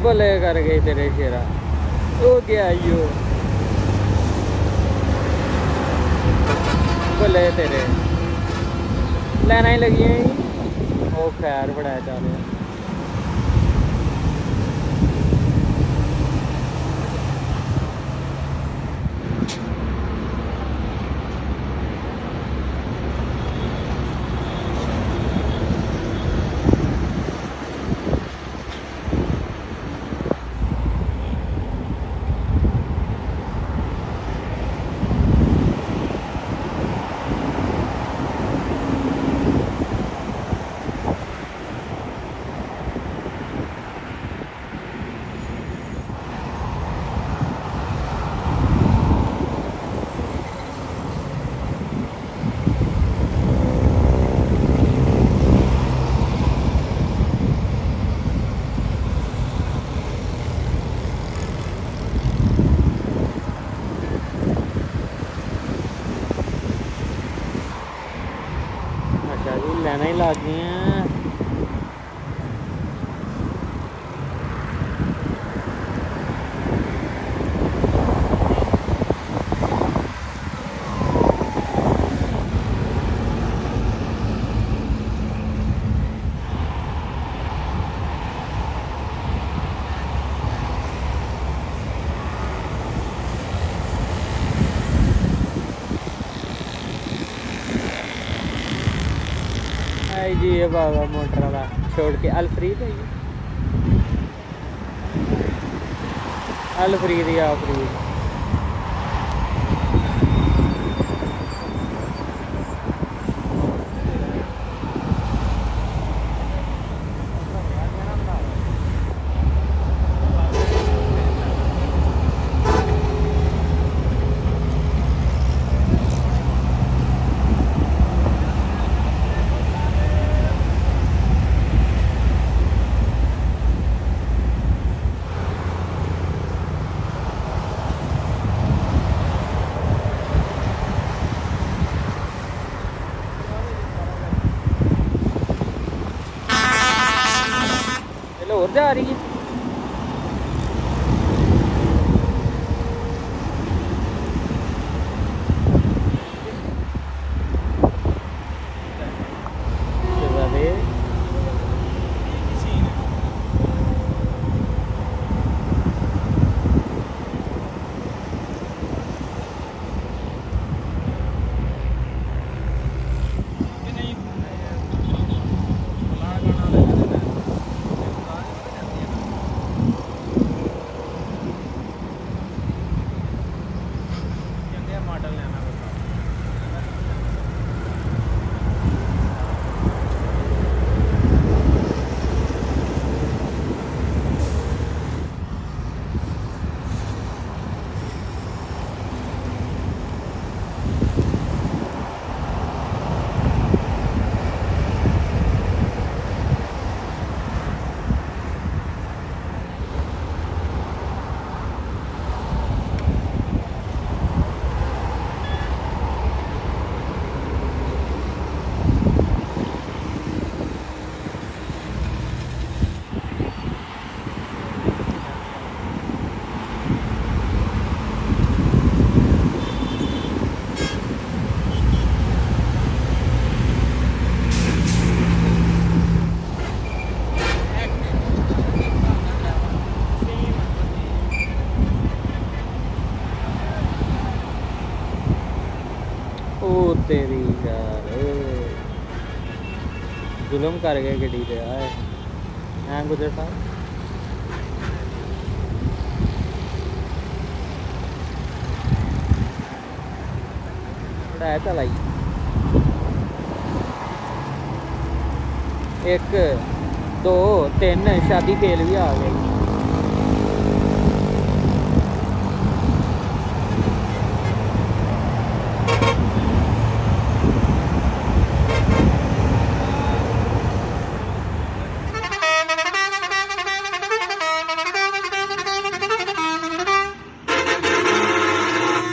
भले कर गए तेरे शेरा हो गया यो भले तेरे लाइन ही लगी है वो खैर बड़ा चल लाइना ही लग गई जी ये बाबा मोटर वाला छोड़ के अलफ्रीद है अलफ्रीद या अफरीद और जा रही है तेरी यार जुल्म कर गए गड्डी ते आए हैं गुजर साहब बड़ा चलाई 1 2 3 शादी फेल भी आ गई